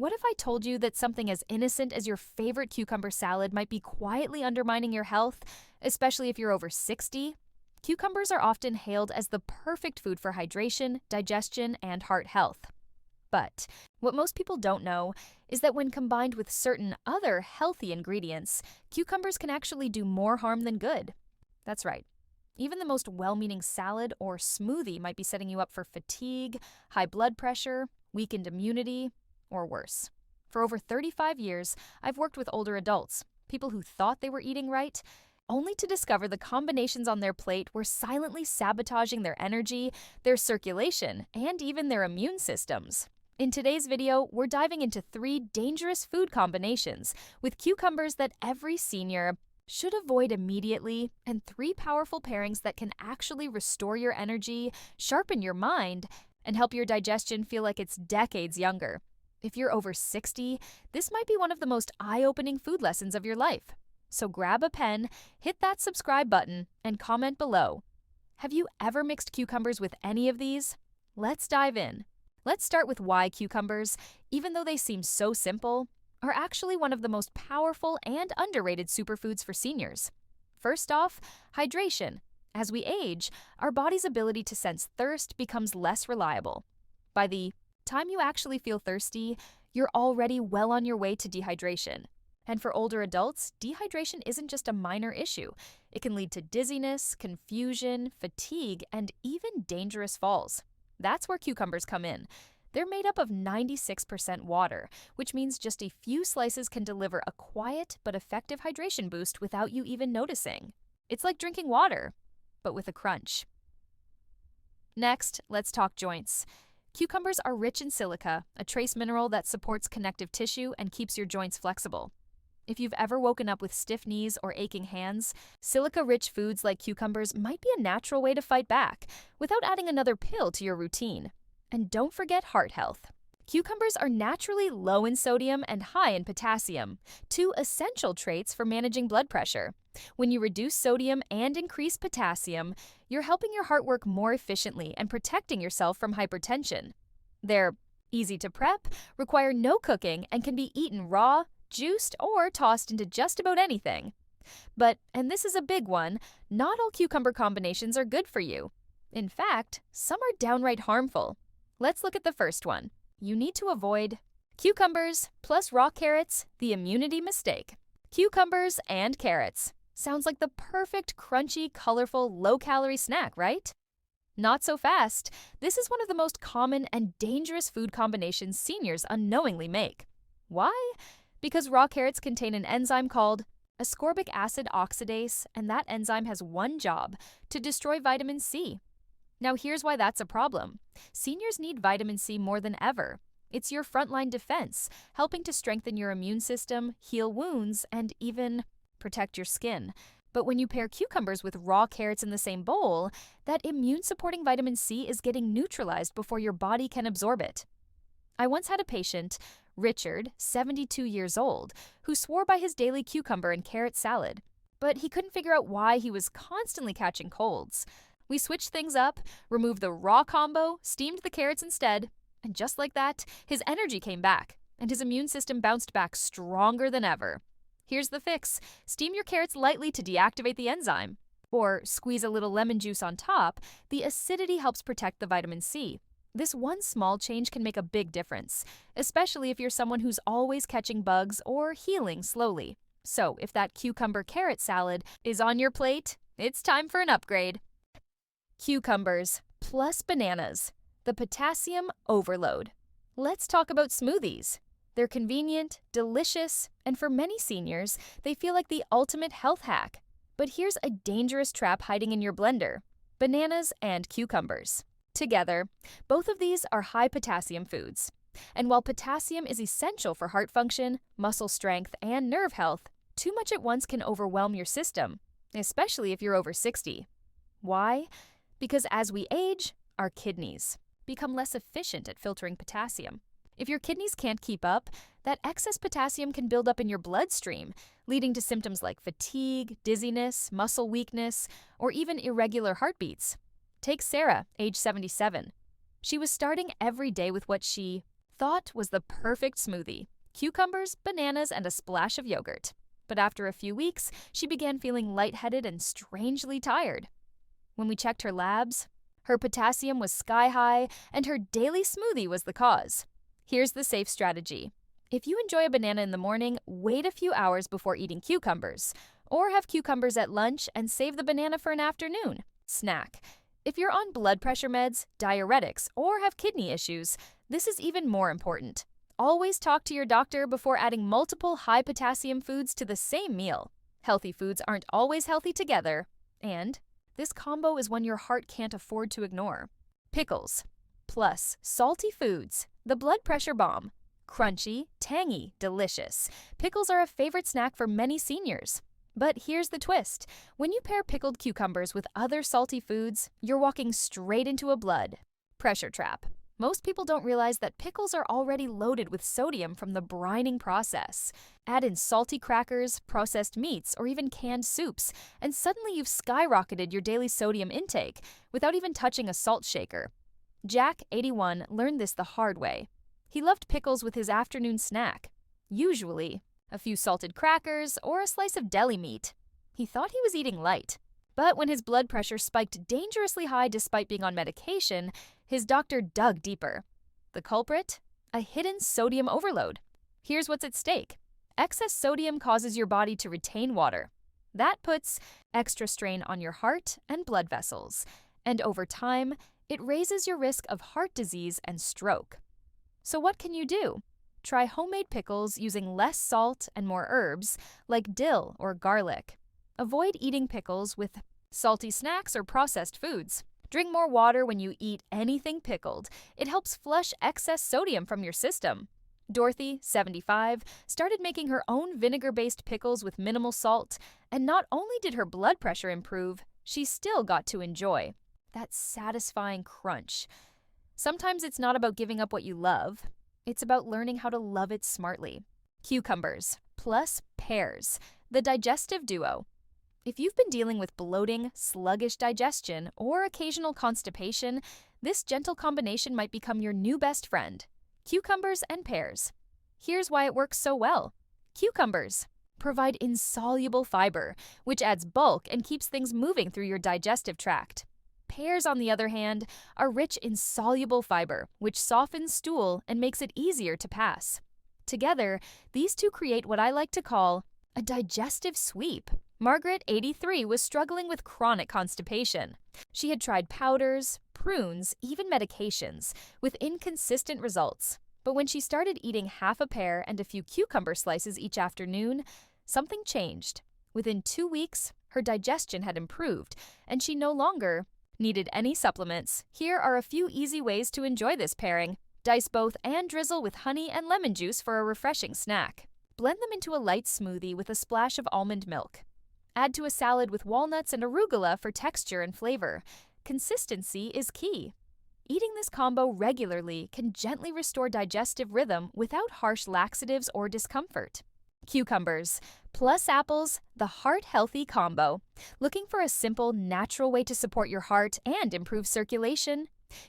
What if I told you that something as innocent as your favorite cucumber salad might be quietly undermining your health, especially if you're over 60? Cucumbers are often hailed as the perfect food for hydration, digestion, and heart health. But what most people don't know is that when combined with certain other healthy ingredients, cucumbers can actually do more harm than good. That's right. Even the most well-meaning salad or smoothie might be setting you up for fatigue, high blood pressure, weakened immunity, or worse. For over 35 years, I've worked with older adults, people who thought they were eating right, only to discover the combinations on their plate were silently sabotaging their energy, their circulation, and even their immune systems. In today's video, we're diving into 3 dangerous food combinations with cucumbers that every senior should avoid immediately, and 3 powerful pairings that can actually restore your energy, sharpen your mind, and help your digestion feel like it's decades younger. If you're over 60, this might be one of the most eye-opening food lessons of your life. So grab a pen, hit that subscribe button, and comment below. Have you ever mixed cucumbers with any of these? Let's dive in. Let's start with why cucumbers, even though they seem so simple, are actually one of the most powerful and underrated superfoods for seniors. First off, hydration. As we age, our body's ability to sense thirst becomes less reliable. By the time you actually feel thirsty, you're already well on your way to dehydration. And for older adults, dehydration isn't just a minor issue. It can lead to dizziness, confusion, fatigue, and even dangerous falls. That's where cucumbers come in. They're made up of 96% water, which means just a few slices can deliver a quiet but effective hydration boost without you even noticing. It's like drinking water, but with a crunch. Next, let's talk joints. Cucumbers are rich in silica, a trace mineral that supports connective tissue and keeps your joints flexible. If you've ever woken up with stiff knees or aching hands, silica-rich foods like cucumbers might be a natural way to fight back, without adding another pill to your routine. And don't forget heart health. Cucumbers are naturally low in sodium and high in potassium, 2 essential traits for managing blood pressure. When you reduce sodium and increase potassium, you're helping your heart work more efficiently and protecting yourself from hypertension. They're easy to prep, require no cooking, and can be eaten raw, juiced, or tossed into just about anything. But, and this is a big one, not all cucumber combinations are good for you. In fact, some are downright harmful. Let's look at the first one. You need to avoid cucumbers plus raw carrots, the immunity mistake. Cucumbers and carrots. Sounds like the perfect, crunchy, colorful, low-calorie snack, right? Not so fast. This is one of the most common and dangerous food combinations seniors unknowingly make. Why? Because raw carrots contain an enzyme called ascorbic acid oxidase, and that enzyme has one job: to destroy vitamin C. Now here's why that's a problem. Seniors need vitamin C more than ever. It's your frontline defense, helping to strengthen your immune system, heal wounds, and even protect your skin. But when you pair cucumbers with raw carrots in the same bowl, that immune-supporting vitamin C is getting neutralized before your body can absorb it. I once had a patient, Richard, 72 years old, who swore by his daily cucumber and carrot salad, but he couldn't figure out why he was constantly catching colds. We switched things up, removed the raw combo, steamed the carrots instead, and just like that, his energy came back, and his immune system bounced back stronger than ever. Here's the fix. Steam your carrots lightly to deactivate the enzyme. Or squeeze a little lemon juice on top. The acidity helps protect the vitamin C. This one small change can make a big difference, especially if you're someone who's always catching bugs or healing slowly. So if that cucumber-carrot salad is on your plate, it's time for an upgrade. Cucumbers plus bananas, the potassium overload. Let's talk about smoothies. They're convenient, delicious, and for many seniors, they feel like the ultimate health hack. But here's a dangerous trap hiding in your blender: bananas and cucumbers. Together, both of these are high potassium foods. And while potassium is essential for heart function, muscle strength, and nerve health, too much at once can overwhelm your system, especially if you're over 60. Why? Because as we age, our kidneys become less efficient at filtering potassium. If your kidneys can't keep up, that excess potassium can build up in your bloodstream, leading to symptoms like fatigue, dizziness, muscle weakness, or even irregular heartbeats. Take Sarah, age 77. She was starting every day with what she thought was the perfect smoothie: cucumbers, bananas, and a splash of yogurt. But after a few weeks, she began feeling lightheaded and strangely tired. When we checked her labs, her potassium was sky high, and her daily smoothie was the cause. Here's the safe strategy. If you enjoy a banana in the morning, wait a few hours before eating cucumbers, or have cucumbers at lunch and save the banana for an afternoon snack. If you're on blood pressure meds, diuretics, or have kidney issues, this is even more important. Always talk to your doctor before adding multiple high-potassium foods to the same meal. Healthy foods aren't always healthy together, and this combo is one your heart can't afford to ignore. Pickles, plus salty foods, the blood pressure bomb. Crunchy, tangy, delicious. Pickles are a favorite snack for many seniors. But here's the twist. When you pair pickled cucumbers with other salty foods, you're walking straight into a blood pressure trap. Most people don't realize that pickles are already loaded with sodium from the brining process. Add in salty crackers, processed meats, or even canned soups, and suddenly you've skyrocketed your daily sodium intake without even touching a salt shaker. Jack, 81, learned this the hard way. He loved pickles with his afternoon snack, usually a few salted crackers or a slice of deli meat. He thought he was eating light. But when his blood pressure spiked dangerously high despite being on medication, his doctor dug deeper. The culprit? A hidden sodium overload. Here's what's at stake. Excess sodium causes your body to retain water. That puts extra strain on your heart and blood vessels. And over time, it raises your risk of heart disease and stroke. So what can you do? Try homemade pickles using less salt and more herbs, like dill or garlic. Avoid eating pickles with salty snacks or processed foods. Drink more water when you eat anything pickled. It helps flush excess sodium from your system. Dorothy, 75, started making her own vinegar-based pickles with minimal salt, and not only did her blood pressure improve, she still got to enjoy that satisfying crunch. Sometimes it's not about giving up what you love. It's about learning how to love it smartly. Cucumbers, plus pears, the digestive duo. If you've been dealing with bloating, sluggish digestion, or occasional constipation, this gentle combination might become your new best friend. Cucumbers and pears. Here's why it works so well. Cucumbers provide insoluble fiber, which adds bulk and keeps things moving through your digestive tract. Pears, on the other hand, are rich in soluble fiber, which softens stool and makes it easier to pass. Together, these two create what I like to call a digestive sweep. Margaret, 83, was struggling with chronic constipation. She had tried powders, prunes, even medications, with inconsistent results. But when she started eating half a pear and a few cucumber slices each afternoon, something changed. Within 2 weeks, her digestion had improved, and she no longer needed any supplements. Here are a few easy ways to enjoy this pairing. Dice both and drizzle with honey and lemon juice for a refreshing snack. Blend them into a light smoothie with a splash of almond milk. Add to a salad with walnuts and arugula for texture and flavor. Consistency is key. Eating this combo regularly can gently restore digestive rhythm without harsh laxatives or discomfort. Cucumbers, plus apples, the heart-healthy combo. Looking for a simple, natural way to support your heart and improve circulation?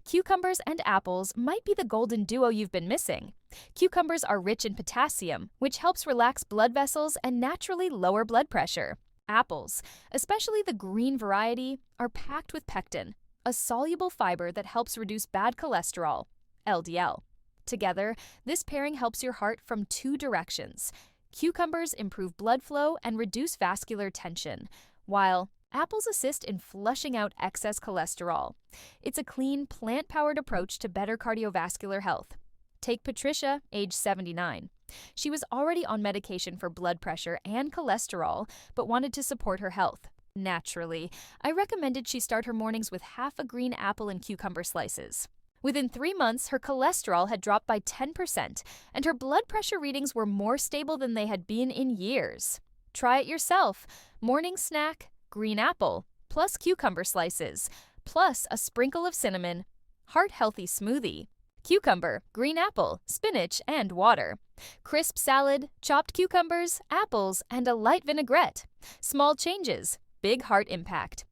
Cucumbers and apples might be the golden duo you've been missing. Cucumbers are rich in potassium, which helps relax blood vessels and naturally lower blood pressure. Apples, especially the green variety, are packed with pectin, a soluble fiber that helps reduce bad cholesterol, LDL. Together, this pairing helps your heart from 2 directions. Cucumbers improve blood flow and reduce vascular tension, while apples assist in flushing out excess cholesterol. It's a clean, plant-powered approach to better cardiovascular health. Take Patricia, age 79. She was already on medication for blood pressure and cholesterol, but wanted to support her health. Naturally, I recommended she start her mornings with half a green apple and cucumber slices. Within 3 months, her cholesterol had dropped by 10%, and her blood pressure readings were more stable than they had been in years. Try it yourself. Morning snack, green apple, plus cucumber slices, plus a sprinkle of cinnamon. Heart-healthy smoothie. Cucumber, green apple, spinach, and water. Crisp salad, chopped cucumbers, apples, and a light vinaigrette. Small changes, big heart impact.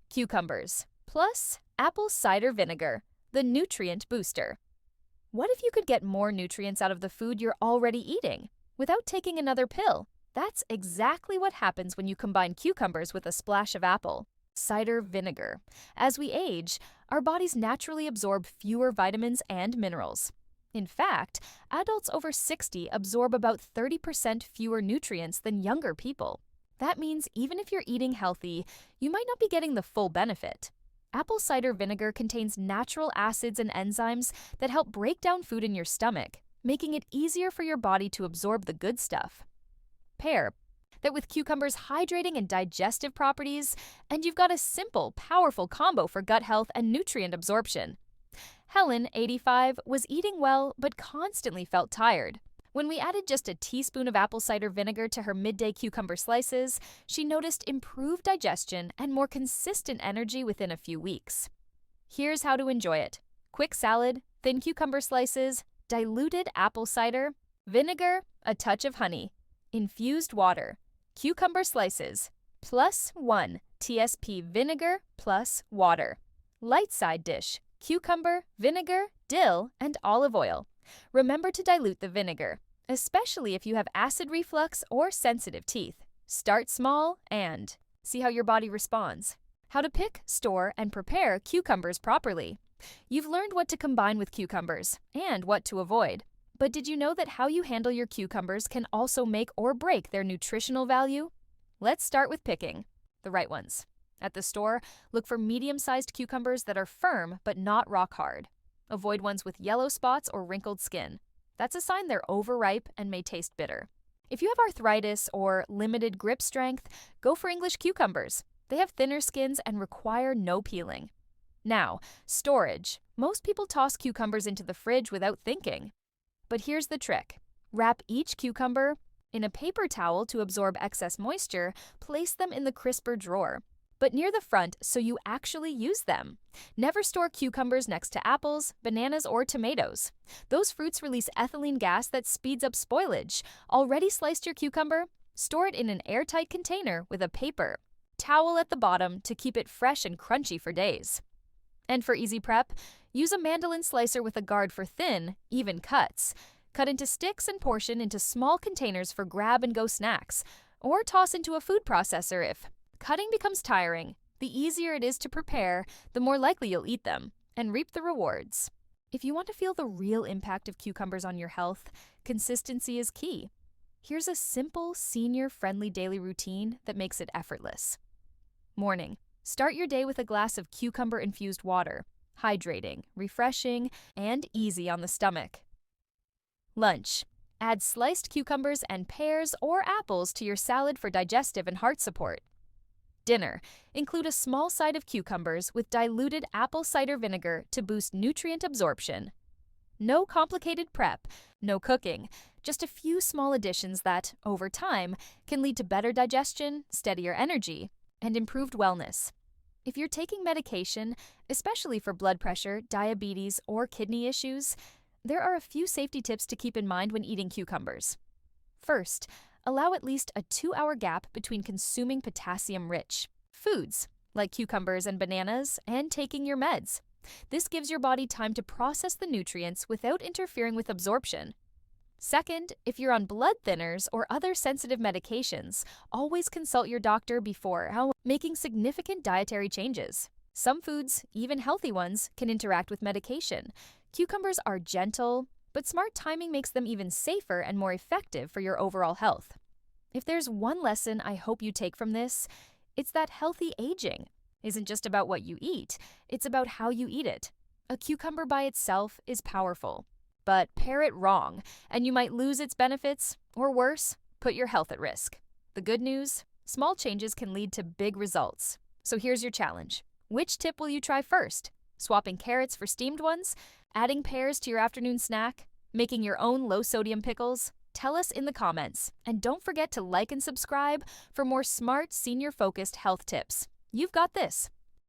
Cucumbers, plus apple cider vinegar, the nutrient booster. What if you could get more nutrients out of the food you're already eating without taking another pill? That's exactly what happens when you combine cucumbers with a splash of apple cider vinegar. As we age, our bodies naturally absorb fewer vitamins and minerals. In fact, adults over 60 absorb about 30% fewer nutrients than younger people. That means even if you're eating healthy, you might not be getting the full benefit. Apple cider vinegar contains natural acids and enzymes that help break down food in your stomach, making it easier for your body to absorb the good stuff. Pair that with cucumbers' hydrating and digestive properties, and you've got a simple, powerful combo for gut health and nutrient absorption. Helen, 85, was eating well but constantly felt tired. When we added just a teaspoon of apple cider vinegar to her midday cucumber slices, she noticed improved digestion and more consistent energy within a few weeks. Here's how to enjoy it. Quick salad, thin cucumber slices, diluted apple cider, vinegar, a touch of honey, infused water, cucumber slices, +1 TSP vinegar plus water. Light side dish, cucumber, vinegar, dill, and olive oil. Remember to dilute the vinegar, especially if you have acid reflux or sensitive teeth. Start small and see how your body responds. How to pick, store, and prepare cucumbers properly. You've learned what to combine with cucumbers and what to avoid. But did you know that how you handle your cucumbers can also make or break their nutritional value? Let's start with picking the right ones. At the store, look for medium-sized cucumbers that are firm but not rock hard. Avoid ones with yellow spots or wrinkled skin. That's a sign they're overripe and may taste bitter. If you have arthritis or limited grip strength, go for English cucumbers. They have thinner skins and require no peeling. Now, storage. Most people toss cucumbers into the fridge without thinking. But here's the trick. Wrap each cucumber in a paper towel to absorb excess moisture. Place them in the crisper drawer, but near the front so you actually use them. Never store cucumbers next to apples, bananas, or tomatoes. Those fruits release ethylene gas that speeds up spoilage. Already sliced your cucumber? Store it in an airtight container with a paper towel at the bottom to keep it fresh and crunchy for days. And for easy prep, use a mandolin slicer with a guard for thin, even cuts. Cut into sticks and portion into small containers for grab-and-go snacks, or toss into a food processor if cutting becomes tiring. The easier it is to prepare, the more likely you'll eat them and reap the rewards. If you want to feel the real impact of cucumbers on your health, consistency is key. Here's a simple, senior-friendly daily routine that makes it effortless. Morning. Start your day with a glass of cucumber-infused water. Hydrating, refreshing, and easy on the stomach. Lunch. Add sliced cucumbers and pears or apples to your salad for digestive and heart support. Dinner. Include a small side of cucumbers with diluted apple cider vinegar to boost nutrient absorption. No complicated prep, no cooking, just a few small additions that, over time, can lead to better digestion, steadier energy, and improved wellness. If you're taking medication, especially for blood pressure, diabetes, or kidney issues, there are a few safety tips to keep in mind when eating cucumbers. First, allow at least a 2-hour gap between consuming potassium-rich foods, like cucumbers and bananas, and taking your meds. This gives your body time to process the nutrients without interfering with absorption. Second, if you're on blood thinners or other sensitive medications, always consult your doctor before making significant dietary changes. Some foods, even healthy ones, can interact with medication. Cucumbers are gentle, but smart timing makes them even safer and more effective for your overall health. If there's one lesson I hope you take from this, it's that healthy aging isn't just about what you eat, it's about how you eat it. A cucumber by itself is powerful, but pair it wrong, and you might lose its benefits, or worse, put your health at risk. The good news? Small changes can lead to big results. So here's your challenge. Which tip will you try first? Swapping carrots for steamed ones? Adding pears to your afternoon snack? Making your own low-sodium pickles? Tell us in the comments. And don't forget to like and subscribe for more smart, senior-focused health tips. You've got this.